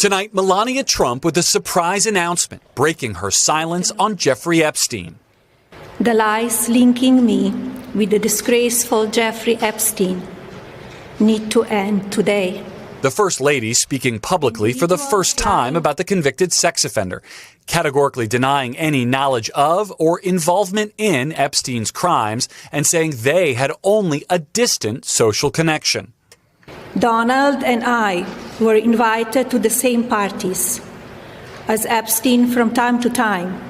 Tonight, Melania Trump with a surprise announcement, breaking her silence on Jeffrey Epstein. The lies linking me with the disgraceful Jeffrey Epstein need to end today. The First Lady speaking publicly for the first time about the convicted sex offender, categorically denying any knowledge of or involvement in Epstein's crimes and saying they had only a distant social connection. Donald and I were invited to the same parties as Epstein from time to time,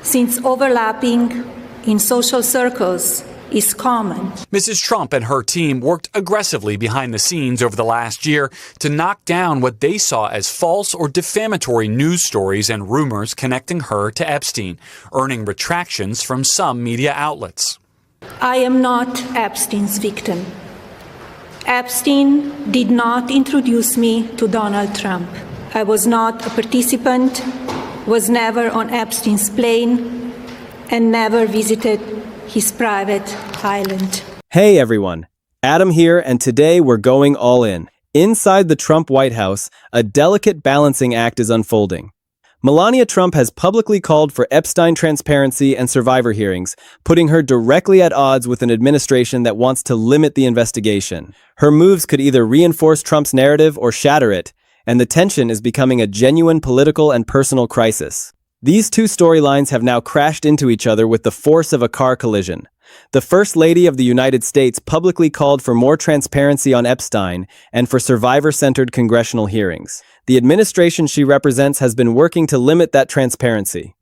since overlapping in social circles is common. Mrs. Trump and her team worked aggressively behind the scenes over the last year to knock down what they saw as false or defamatory news stories and rumors connecting her to Epstein, earning retractions from some media outlets. I am not Epstein's victim. Epstein did not introduce me to Donald Trump. I was not a participant, was never on Epstein's plane, and never visited his private island. Hey everyone, Adam here, and today we're going all in. Inside the Trump White House, a delicate balancing act is unfolding. Melania Trump has publicly called for Epstein transparency and survivor hearings, putting her directly at odds with an administration that wants to limit the investigation. Her moves could either reinforce Trump's narrative or shatter it, and the tension is becoming a genuine political and personal crisis. These two storylines have now crashed into each other with the force of a car collision. The First Lady of the United States publicly called for more transparency on Epstein and for survivor-centered congressional hearings. The administration she represents has been working to limit that transparency.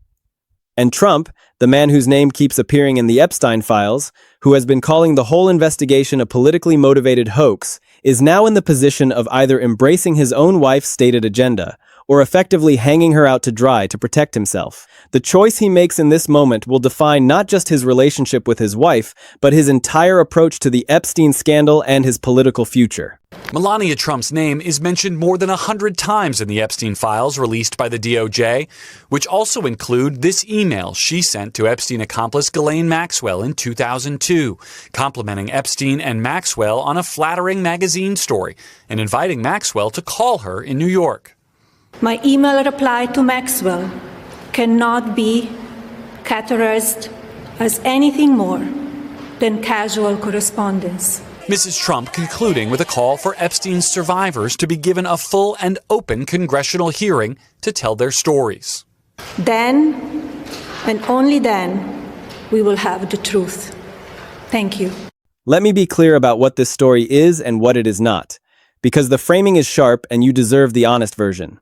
And Trump, the man whose name keeps appearing in the Epstein files, who has been calling the whole investigation a politically motivated hoax, is now in the position of either embracing his own wife's stated agenda or effectively hanging her out to dry to protect himself. The choice he makes in this moment will define not just his relationship with his wife, but his entire approach to the Epstein scandal and his political future. Melania Trump's name is mentioned more than 100 times in the Epstein files released by the DOJ, which also include this email she sent to Epstein accomplice Ghislaine Maxwell in 2002, complimenting Epstein and Maxwell on a flattering magazine story and inviting Maxwell to call her in New York. My email reply to Maxwell cannot be categorized as anything more than casual correspondence. Mrs. Trump concluding with a call for Epstein's survivors to be given a full and open congressional hearing to tell their stories. Then, and only then, we will have the truth. Thank you. Let me be clear about what this story is and what it is not, because the framing is sharp and you deserve the honest version.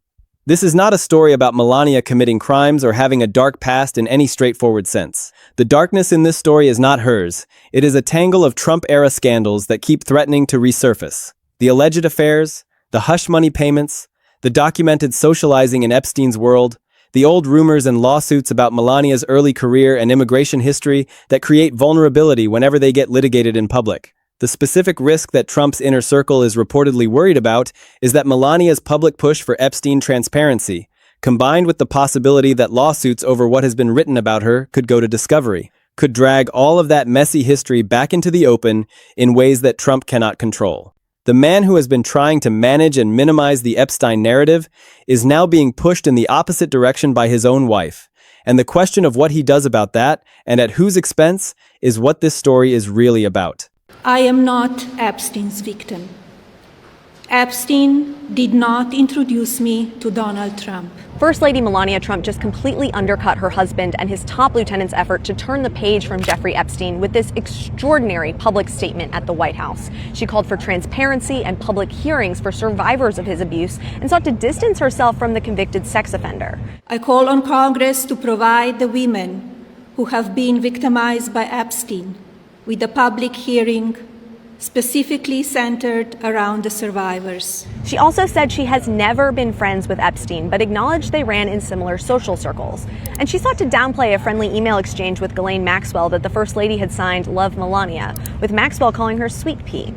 This is not a story about Melania committing crimes or having a dark past in any straightforward sense. The darkness in this story is not hers. It is a tangle of Trump-era scandals that keep threatening to resurface. The alleged affairs, the hush money payments, the documented socializing in Epstein's world, the old rumors and lawsuits about Melania's early career and immigration history that create vulnerability whenever they get litigated in public. The specific risk that Trump's inner circle is reportedly worried about is that Melania's public push for Epstein transparency, combined with the possibility that lawsuits over what has been written about her could go to discovery, could drag all of that messy history back into the open in ways that Trump cannot control. The man who has been trying to manage and minimize the Epstein narrative is now being pushed in the opposite direction by his own wife. And the question of what he does about that, and at whose expense, is what this story is really about. I am not Epstein's victim. Epstein did not introduce me to Donald Trump. First Lady Melania Trump just completely undercut her husband and his top lieutenant's effort to turn the page from Jeffrey Epstein with this extraordinary public statement at the White House. She called for transparency and public hearings for survivors of his abuse and sought to distance herself from the convicted sex offender. I call on Congress to provide the women who have been victimized by Epstein with a public hearing specifically centered around the survivors. She also said she has never been friends with Epstein, but acknowledged they ran in similar social circles. And she sought to downplay a friendly email exchange with Ghislaine Maxwell that the First Lady had signed Love Melania, with Maxwell calling her Sweet Pea.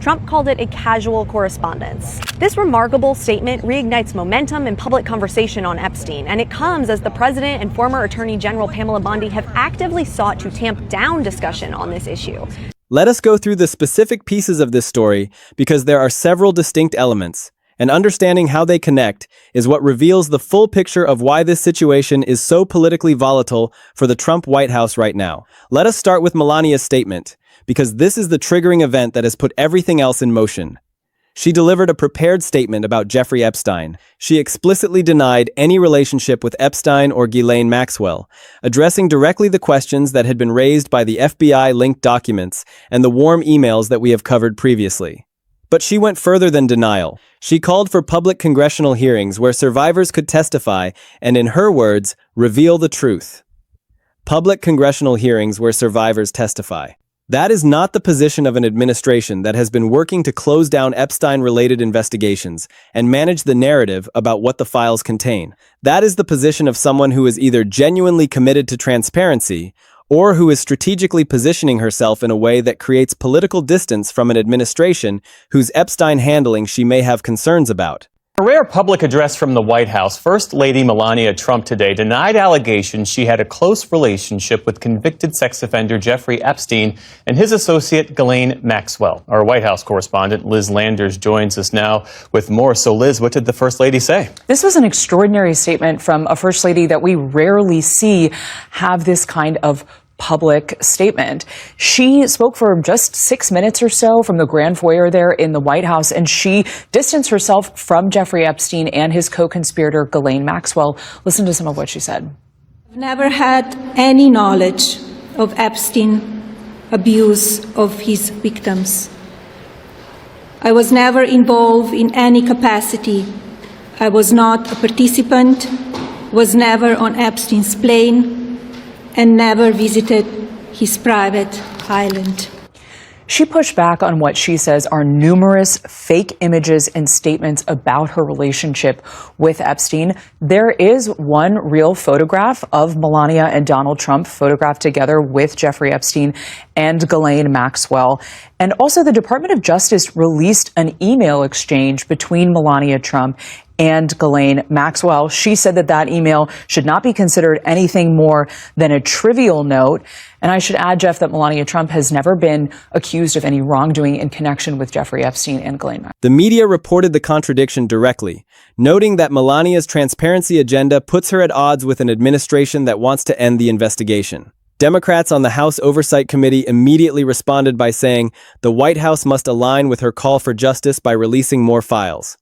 Trump called it a casual correspondence. This remarkable statement reignites momentum and public conversation on Epstein, and it comes as the president and former Attorney General Pamela Bondi have actively sought to tamp down discussion on this issue. Let us go through the specific pieces of this story because there are several distinct elements, And understanding how they connect is what reveals the full picture of why this situation is so politically volatile for the Trump White House right now. Let us start with Melania's statement, because this is the triggering event that has put everything else in motion. She delivered a prepared statement about Jeffrey Epstein. She explicitly denied any relationship with Epstein or Ghislaine Maxwell, addressing directly the questions that had been raised by the FBI-linked documents and the warm emails that we have covered previously. But she went further than denial. She called for public congressional hearings where survivors could testify and, in her words, reveal the truth. Public congressional hearings where survivors testify. That is not the position of an administration that has been working to close down Epstein-related investigations and manage the narrative about what the files contain. That is the position of someone who is either genuinely committed to transparency or who is strategically positioning herself in a way that creates political distance from an administration whose Epstein handling she may have concerns about. In a rare public address from the White House, First Lady Melania Trump today denied allegations she had a close relationship with convicted sex offender Jeffrey Epstein and his associate Ghislaine Maxwell. Our White House correspondent Liz Landers joins us now with more. So Liz, what did the First Lady say? This was an extraordinary statement from a First Lady that we rarely see have this kind of public statement. She spoke for just 6 minutes or so from the grand foyer there in the White House, and she distanced herself from Jeffrey Epstein and his co-conspirator Ghislaine Maxwell. Listen to some of what she said. I've never had any knowledge of Epstein abuse of his victims. I was never involved in any capacity. I was not a participant, was never on Epstein's plane, and never visited his private island. She pushed back on what she says are numerous fake images and statements about her relationship with Epstein. There is one real photograph of Melania and Donald Trump photographed together with Jeffrey Epstein and Ghislaine Maxwell. And also the Department of Justice released an email exchange between Melania Trump and Ghislaine Maxwell. She said that that email should not be considered anything more than a trivial note. And I should add, Jeff, that Melania Trump has never been accused of any wrongdoing in connection with Jeffrey Epstein and Ghislaine Maxwell. The media reported the contradiction directly, noting that Melania's transparency agenda puts her at odds with an administration that wants to end the investigation. Democrats on the House Oversight Committee immediately responded by saying the White House must align with her call for justice by releasing more files.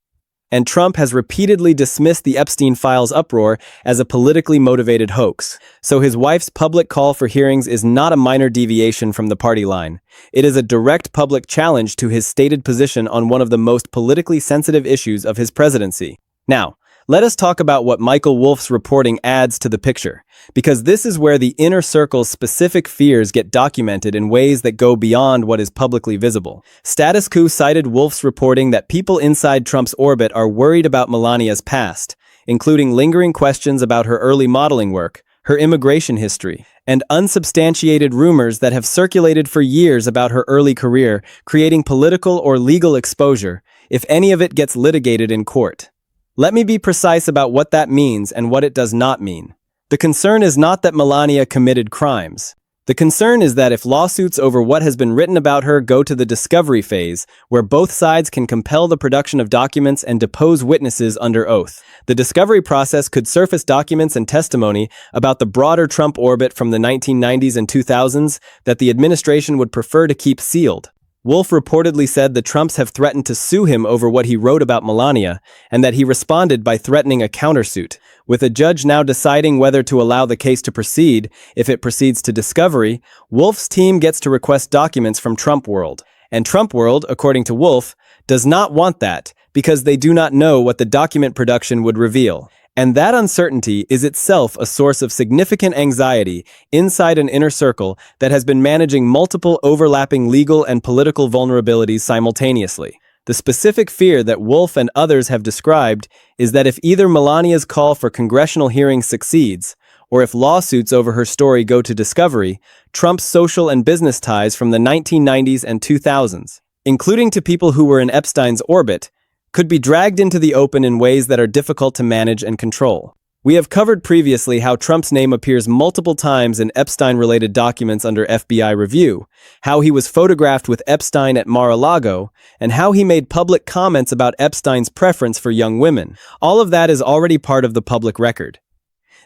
And Trump has repeatedly dismissed the Epstein files uproar as a politically motivated hoax. So his wife's public call for hearings is not a minor deviation from the party line. It is a direct public challenge to his stated position on one of the most politically sensitive issues of his presidency. Now, let us talk about what Michael Wolff's reporting adds to the picture, because this is where the inner circle's specific fears get documented in ways that go beyond what is publicly visible. Status Quo cited Wolff's reporting that people inside Trump's orbit are worried about Melania's past, including lingering questions about her early modeling work, her immigration history, and unsubstantiated rumors that have circulated for years about her early career, creating political or legal exposure, if any of it gets litigated in court. Let me be precise about what that means and what it does not mean. The concern is not that Melania committed crimes. The concern is that if lawsuits over what has been written about her go to the discovery phase, where both sides can compel the production of documents and depose witnesses under oath, the discovery process could surface documents and testimony about the broader Trump orbit from the 1990s and 2000s that the administration would prefer to keep sealed. Wolff reportedly said the Trumps have threatened to sue him over what he wrote about Melania, and that he responded by threatening a countersuit. With a judge now deciding whether to allow the case to proceed, if it proceeds to discovery, Wolff's team gets to request documents from Trump World. And Trump World, according to Wolff, does not want that because they do not know what the document production would reveal. And that uncertainty is itself a source of significant anxiety inside an inner circle that has been managing multiple overlapping legal and political vulnerabilities simultaneously. The specific fear that Wolff and others have described is that if either Melania's call for congressional hearings succeeds, or if lawsuits over her story go to discovery, Trump's social and business ties from the 1990s and 2000s, including to people who were in Epstein's orbit, could be dragged into the open in ways that are difficult to manage and control. We have covered previously how Trump's name appears multiple times in Epstein-related documents under FBI review, how he was photographed with Epstein at Mar-a-Lago, and how he made public comments about Epstein's preference for young women. All of that is already part of the public record.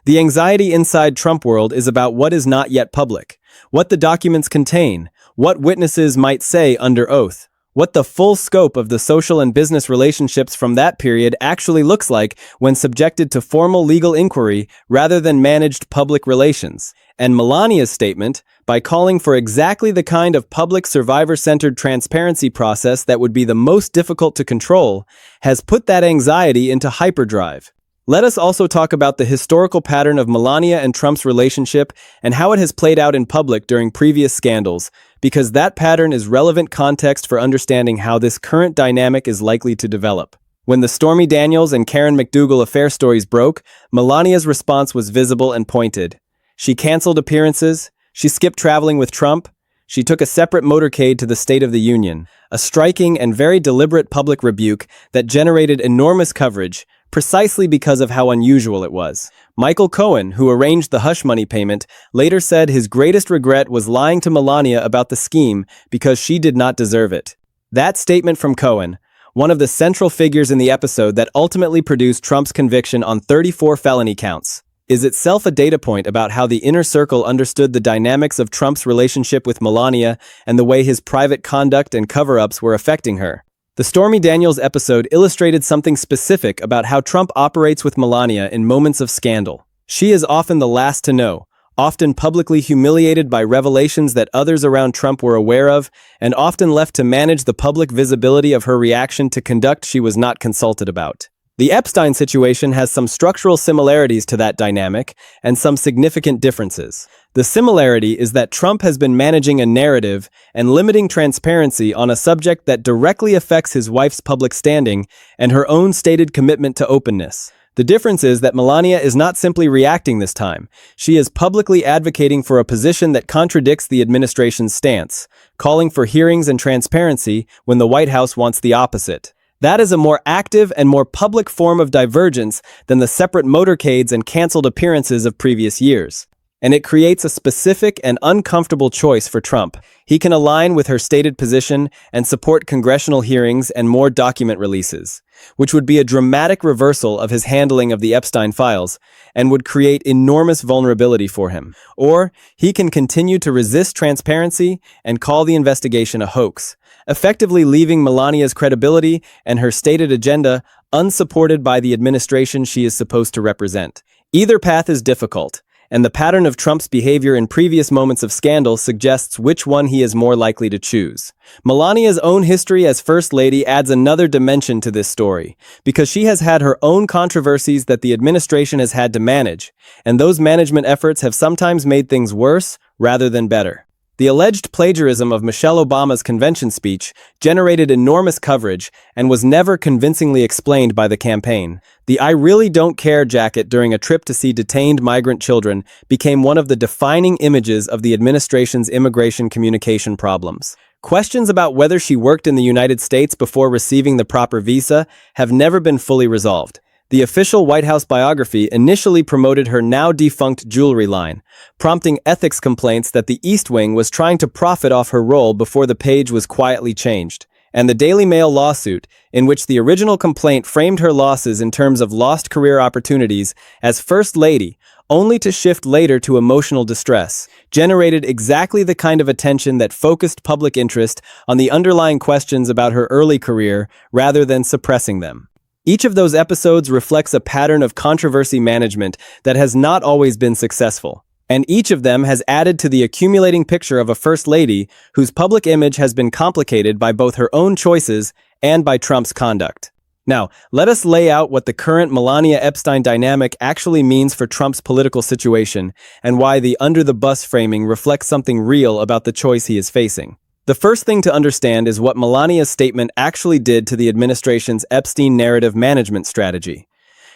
The anxiety inside Trump world is about what is not yet public, what the documents contain, what witnesses might say under oath, what the full scope of the social and business relationships from that period actually looks like when subjected to formal legal inquiry rather than managed public relations. And Melania's statement, by calling for exactly the kind of public survivor-centered transparency process that would be the most difficult to control, has put that anxiety into hyperdrive. Let us also talk about the historical pattern of Melania and Trump's relationship and how it has played out in public during previous scandals, because that pattern is relevant context for understanding how this current dynamic is likely to develop. When the Stormy Daniels and Karen McDougal affair stories broke, Melania's response was visible and pointed. She canceled appearances, she skipped traveling with Trump, she took a separate motorcade to the State of the Union, a striking and very deliberate public rebuke that generated enormous coverage, precisely because of how unusual it was. Michael Cohen, who arranged the hush money payment, later said his greatest regret was lying to Melania about the scheme because she did not deserve it. That statement from Cohen, one of the central figures in the episode that ultimately produced Trump's conviction on 34 felony counts, is itself a data point about how the inner circle understood the dynamics of Trump's relationship with Melania and the way his private conduct and cover-ups were affecting her. The Stormy Daniels episode illustrated something specific about how Trump operates with Melania in moments of scandal. She is often the last to know, often publicly humiliated by revelations that others around Trump were aware of, and often left to manage the public visibility of her reaction to conduct she was not consulted about. The Epstein situation has some structural similarities to that dynamic and some significant differences. The similarity is that Trump has been managing a narrative and limiting transparency on a subject that directly affects his wife's public standing and her own stated commitment to openness. The difference is that Melania is not simply reacting this time. She is publicly advocating for a position that contradicts the administration's stance, calling for hearings and transparency when the White House wants the opposite. That is a more active and more public form of divergence than the separate motorcades and canceled appearances of previous years. And it creates a specific and uncomfortable choice for Trump. He can align with her stated position and support congressional hearings and more document releases, which would be a dramatic reversal of his handling of the Epstein files and would create enormous vulnerability for him. Or he can continue to resist transparency and call the investigation a hoax, effectively leaving Melania's credibility and her stated agenda unsupported by the administration she is supposed to represent. Either path is difficult, and the pattern of Trump's behavior in previous moments of scandal suggests which one he is more likely to choose. Melania's own history as First Lady adds another dimension to this story, because she has had her own controversies that the administration has had to manage, and those management efforts have sometimes made things worse rather than better. The alleged plagiarism of Michelle Obama's convention speech generated enormous coverage and was never convincingly explained by the campaign. The "I really don't care" jacket during a trip to see detained migrant children became one of the defining images of the administration's immigration communication problems. Questions about whether she worked in the United States before receiving the proper visa have never been fully resolved. The official White House biography initially promoted her now-defunct jewelry line, prompting ethics complaints that the East Wing was trying to profit off her role before the page was quietly changed. And the Daily Mail lawsuit, in which the original complaint framed her losses in terms of lost career opportunities as First Lady, only to shift later to emotional distress, generated exactly the kind of attention that focused public interest on the underlying questions about her early career rather than suppressing them. Each of those episodes reflects a pattern of controversy management that has not always been successful, and each of them has added to the accumulating picture of a First Lady whose public image has been complicated by both her own choices and by Trump's conduct. Now, let us lay out what the current Melania-Epstein dynamic actually means for Trump's political situation and why the under-the-bus framing reflects something real about the choice he is facing. The first thing to understand is what Melania's statement actually did to the administration's Epstein narrative management strategy,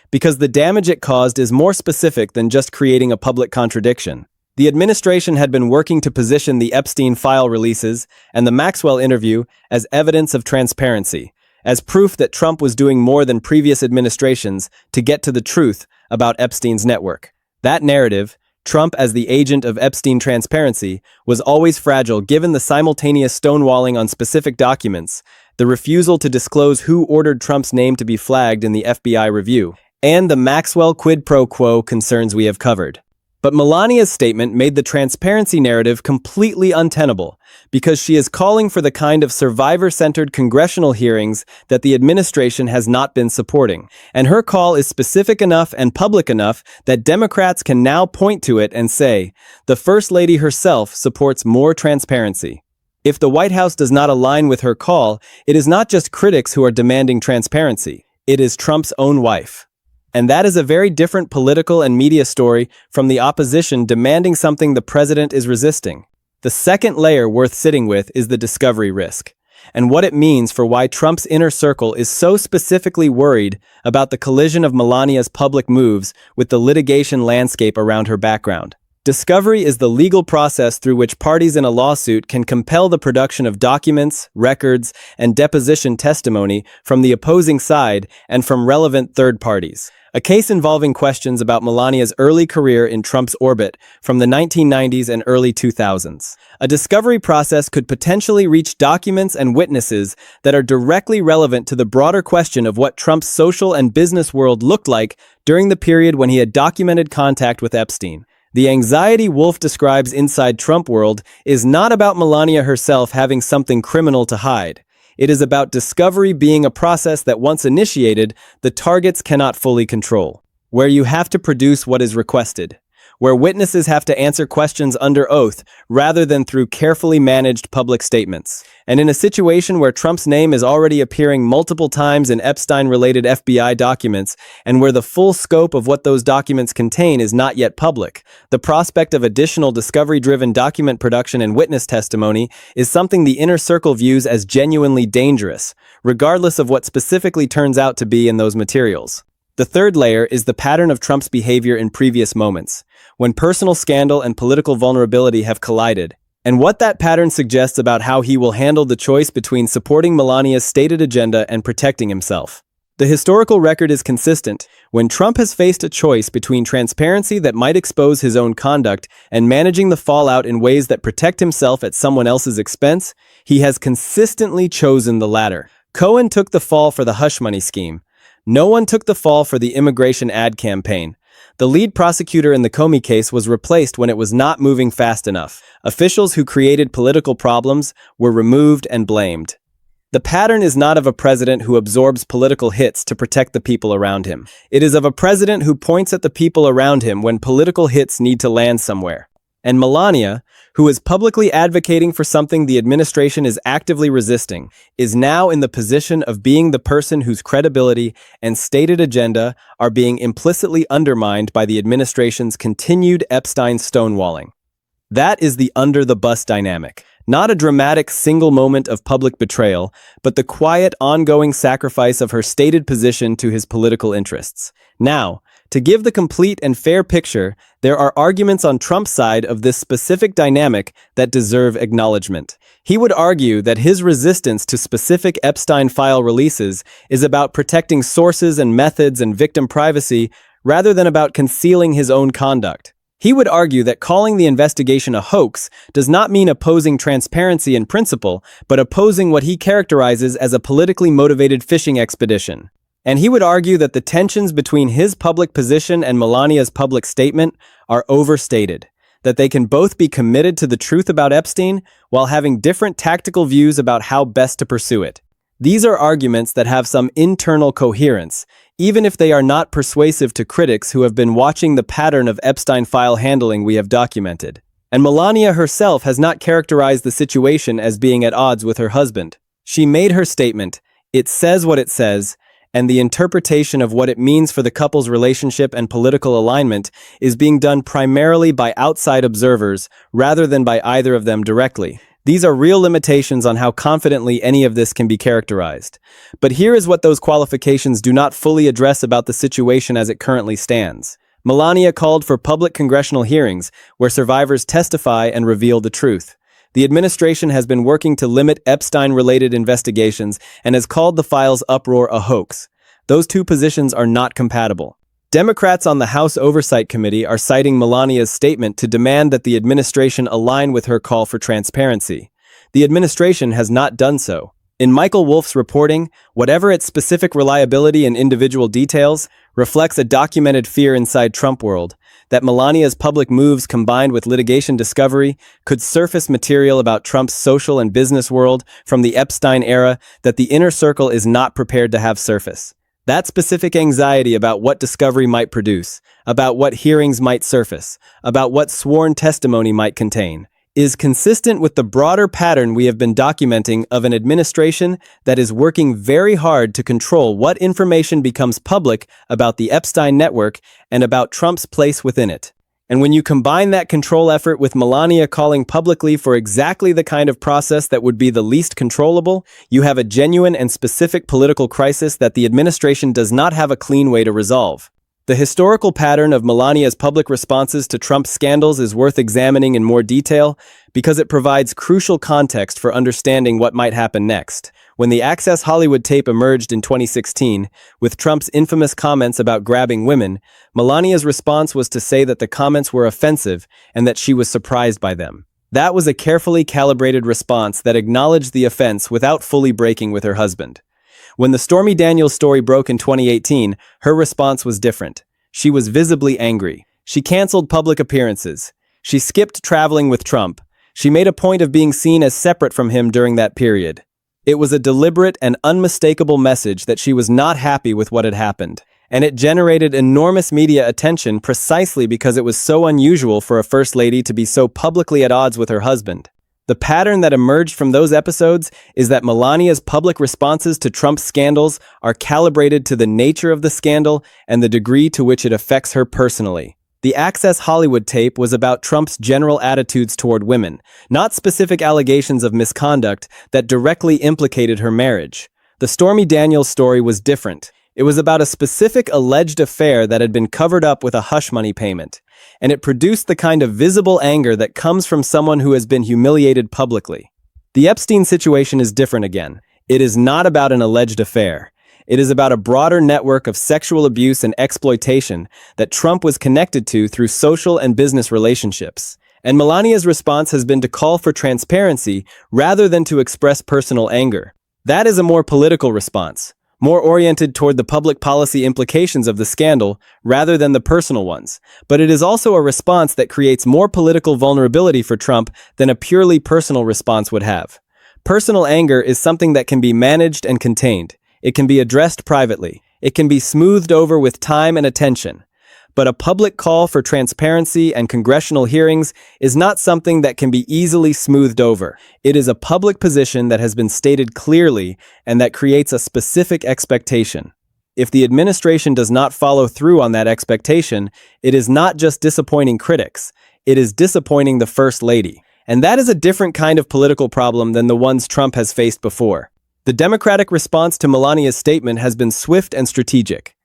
because the damage it caused is more specific than just creating a public contradiction. The administration had been working to position the Epstein file releases and the Maxwell interview as evidence of transparency, as proof that Trump was doing more than previous administrations to get to the truth about Epstein's network. That narrative, Trump as the agent of Epstein transparency, was always fragile given the simultaneous stonewalling on specific documents, the refusal to disclose who ordered Trump's name to be flagged in the FBI review, and the Maxwell quid pro quo concerns we have covered. But Melania's statement made the transparency narrative completely untenable because she is calling for the kind of survivor-centered congressional hearings that the administration has not been supporting. And her call is specific enough and public enough that Democrats can now point to it and say, the First Lady herself supports more transparency. If the White House does not align with her call, it is not just critics who are demanding transparency. It is Trump's own wife. And that is a very different political and media story from the opposition demanding something the president is resisting. The second layer worth sitting with is the discovery risk, and what it means for why Trump's inner circle is so specifically worried about the collision of Melania's public moves with the litigation landscape around her background. Discovery is the legal process through which parties in a lawsuit can compel the production of documents, records, and deposition testimony from the opposing side and from relevant third parties. A case involving questions about Melania's early career in Trump's orbit from the 1990s and early 2000s. A discovery process could potentially reach documents and witnesses that are directly relevant to the broader question of what Trump's social and business world looked like during the period when he had documented contact with Epstein. The anxiety Wolf describes inside Trump world is not about Melania herself having something criminal to hide. It is about discovery being a process that once initiated, the targets cannot fully control, where you have to produce what is requested, where witnesses have to answer questions under oath rather than through carefully managed public statements. And in a situation where Trump's name is already appearing multiple times in Epstein-related FBI documents, and where the full scope of what those documents contain is not yet public, the prospect of additional discovery-driven document production and witness testimony is something the inner circle views as genuinely dangerous, regardless of what specifically turns out to be in those materials. The third layer is the pattern of Trump's behavior in previous moments, when personal scandal and political vulnerability have collided, and what that pattern suggests about how he will handle the choice between supporting Melania's stated agenda and protecting himself. The historical record is consistent. When Trump has faced a choice between transparency that might expose his own conduct and managing the fallout in ways that protect himself at someone else's expense, he has consistently chosen the latter. Cohen took the fall for the hush money scheme. No one took the fall for the immigration ad campaign. The lead prosecutor in the Comey case was replaced when it was not moving fast enough. Officials who created political problems were removed and blamed. The pattern is not of a president who absorbs political hits to protect the people around him. It is of a president who points at the people around him when political hits need to land somewhere. And Melania, who is publicly advocating for something the administration is actively resisting, is now in the position of being the person whose credibility and stated agenda are being implicitly undermined by the administration's continued Epstein stonewalling. That is the under-the-bus dynamic. Not a dramatic single moment of public betrayal, but the quiet, ongoing sacrifice of her stated position to his political interests. Now, to give the complete and fair picture, there are arguments on Trump's side of this specific dynamic that deserve acknowledgement. He would argue that his resistance to specific Epstein file releases is about protecting sources and methods and victim privacy rather than about concealing his own conduct. He would argue that calling the investigation a hoax does not mean opposing transparency in principle, but opposing what he characterizes as a politically motivated fishing expedition. And he would argue that the tensions between his public position and Melania's public statement are overstated, that they can both be committed to the truth about Epstein while having different tactical views about how best to pursue it. These are arguments that have some internal coherence, even if they are not persuasive to critics who have been watching the pattern of Epstein file handling we have documented. And Melania herself has not characterized the situation as being at odds with her husband. She made her statement, "It says what it says," and the interpretation of what it means for the couple's relationship and political alignment is being done primarily by outside observers rather than by either of them directly. These are real limitations on how confidently any of this can be characterized. But here is what those qualifications do not fully address about the situation as it currently stands. Melania called for public congressional hearings where survivors testify and reveal the truth. The administration has been working to limit Epstein-related investigations and has called the files' uproar a hoax. Those two positions are not compatible. Democrats on the House Oversight Committee are citing Melania's statement to demand that the administration align with her call for transparency. The administration has not done so. In Michael Wolff's reporting, whatever its specific reliability and individual details, reflects a documented fear inside Trump world that Melania's public moves combined with litigation discovery could surface material about Trump's social and business world from the Epstein era that the inner circle is not prepared to have surface. That specific anxiety about what discovery might produce, about what hearings might surface, about what sworn testimony might contain, is consistent with the broader pattern we have been documenting of an administration that is working very hard to control what information becomes public about the Epstein network and about Trump's place within it. And when you combine that control effort with Melania calling publicly for exactly the kind of process that would be the least controllable, you have a genuine and specific political crisis that the administration does not have a clean way to resolve. The historical pattern of Melania's public responses to Trump's scandals is worth examining in more detail because it provides crucial context for understanding what might happen next. When the Access Hollywood tape emerged in 2016, with Trump's infamous comments about grabbing women, Melania's response was to say that the comments were offensive and that she was surprised by them. That was a carefully calibrated response that acknowledged the offense without fully breaking with her husband. When the Stormy Daniels story broke in 2018, her response was different. She was visibly angry. She canceled public appearances. She skipped traveling with Trump. She made a point of being seen as separate from him during that period. It was a deliberate and unmistakable message that she was not happy with what had happened, and it generated enormous media attention precisely because it was so unusual for a First Lady to be so publicly at odds with her husband. The pattern that emerged from those episodes is that Melania's public responses to Trump's scandals are calibrated to the nature of the scandal and the degree to which it affects her personally. The Access Hollywood tape was about Trump's general attitudes toward women, not specific allegations of misconduct that directly implicated her marriage. The Stormy Daniels story was different. It was about a specific alleged affair that had been covered up with a hush money payment, and it produced the kind of visible anger that comes from someone who has been humiliated publicly. The Epstein situation is different again. It is not about an alleged affair. It is about a broader network of sexual abuse and exploitation that Trump was connected to through social and business relationships. And Melania's response has been to call for transparency rather than to express personal anger. That is a more political response, more oriented toward the public policy implications of the scandal rather than the personal ones. But it is also a response that creates more political vulnerability for Trump than a purely personal response would have. Personal anger is something that can be managed and contained. It can be addressed privately. It can be smoothed over with time and attention. But a public call for transparency and congressional hearings is not something that can be easily smoothed over. It is a public position that has been stated clearly and that creates a specific expectation. If the administration does not follow through on that expectation, it is not just disappointing critics. It is disappointing the First Lady. And that is a different kind of political problem than the ones Trump has faced before. The Democratic response to Melania's statement has been swift and strategic.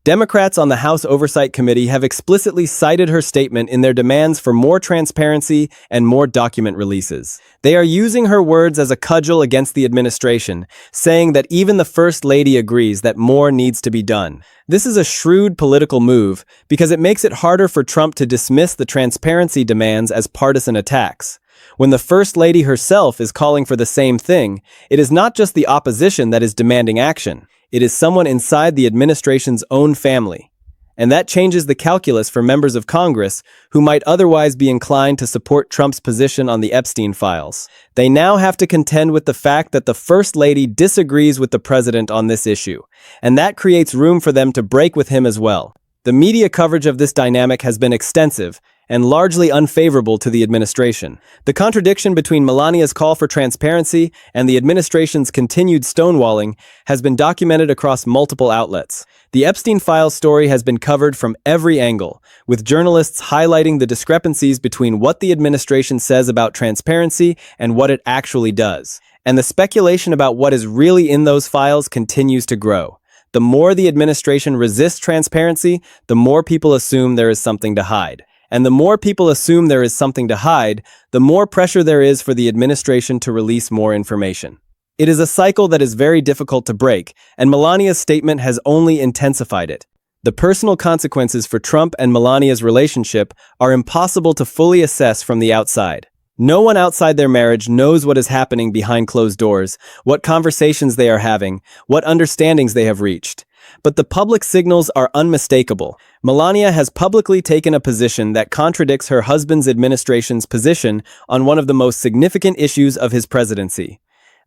Democrats on the House Oversight Committee have explicitly cited her statement in their demands for more transparency and more document releases. They are using her words as a cudgel against the administration, saying that even the First Lady agrees that more needs to be done. This is a shrewd political move because it makes it harder for Trump to dismiss the transparency demands as partisan attacks. When the First Lady herself is calling for the same thing, it is not just the opposition that is demanding action. It is someone inside the administration's own family. And that changes the calculus for members of Congress who might otherwise be inclined to support Trump's position on the Epstein files. They now have to contend with the fact that the First Lady disagrees with the president on this issue, and that creates room for them to break with him as well. The media coverage of this dynamic has been extensive and largely unfavorable to the administration. The contradiction between Melania's call for transparency and the administration's continued stonewalling has been documented across multiple outlets. The Epstein files story has been covered from every angle, with journalists highlighting the discrepancies between what the administration says about transparency and what it actually does. And the speculation about what is really in those files continues to grow. The more the administration resists transparency, the more people assume there is something to hide. And the more people assume there is something to hide, the more pressure there is for the administration to release more information. It is a cycle that is very difficult to break, and Melania's statement has only intensified it. The personal consequences for Trump and Melania's relationship are impossible to fully assess from the outside. No one outside their marriage knows what is happening behind closed doors, what conversations they are having, what understandings they have reached. But the public signals are unmistakable. Melania has publicly taken a position that contradicts her husband's administration's position on one of the most significant issues of his presidency.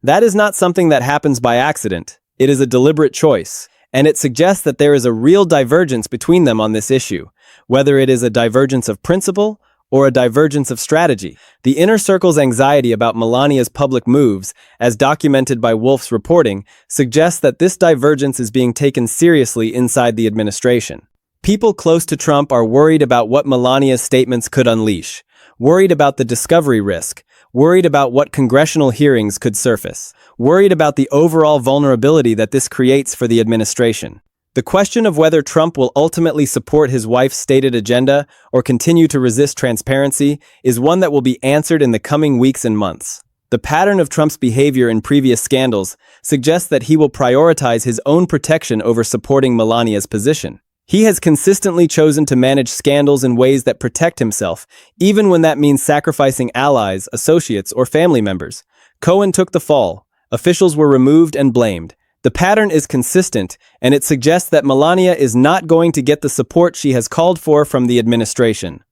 That is not something that happens by accident. It is a deliberate choice, and it suggests that there is a real divergence between them on this issue, whether it is a divergence of principle or a divergence of strategy. The inner circle's anxiety about Melania's public moves, as documented by Wolff's reporting, suggests that this divergence is being taken seriously inside the administration. People close to Trump are worried about what Melania's statements could unleash, worried about the discovery risk, worried about what congressional hearings could surface, worried about the overall vulnerability that this creates for the administration. The question of whether Trump will ultimately support his wife's stated agenda or continue to resist transparency is one that will be answered in the coming weeks and months. The pattern of Trump's behavior in previous scandals suggests that he will prioritize his own protection over supporting Melania's position. He has consistently chosen to manage scandals in ways that protect himself, even when that means sacrificing allies, associates, or family members. Cohen took the fall. Officials were removed and blamed. The pattern is consistent, and it suggests that Melania is not going to get the support she has called for from the administration.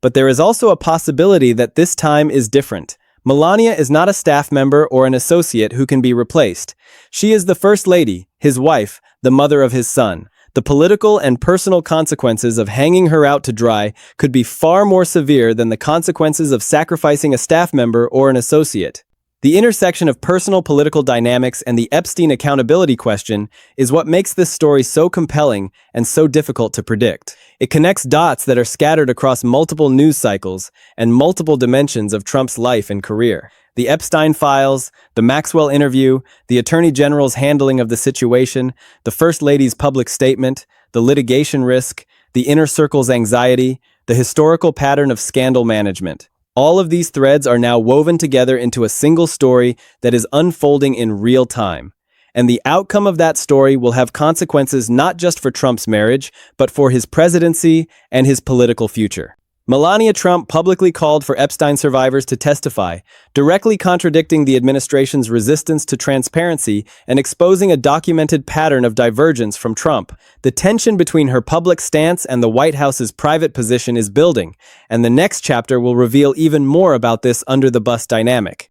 But there is also a possibility that this time is different. Melania is not a staff member or an associate who can be replaced. She is the First Lady, his wife, the mother of his son. The political and personal consequences of hanging her out to dry could be far more severe than the consequences of sacrificing a staff member or an associate. The intersection of personal political dynamics and the Epstein accountability question is what makes this story so compelling and so difficult to predict. It connects dots that are scattered across multiple news cycles and multiple dimensions of Trump's life and career. The Epstein files, the Maxwell interview, the Attorney General's handling of the situation, the First Lady's public statement, the litigation risk, the inner circle's anxiety, the historical pattern of scandal management. All of these threads are now woven together into a single story that is unfolding in real time. And the outcome of that story will have consequences not just for Trump's marriage, but for his presidency and his political future. Melania Trump publicly called for Epstein survivors to testify, directly contradicting the administration's resistance to transparency and exposing a documented pattern of divergence from Trump. The tension between her public stance and the White House's private position is building, and the next chapter will reveal even more about this under-the-bus dynamic.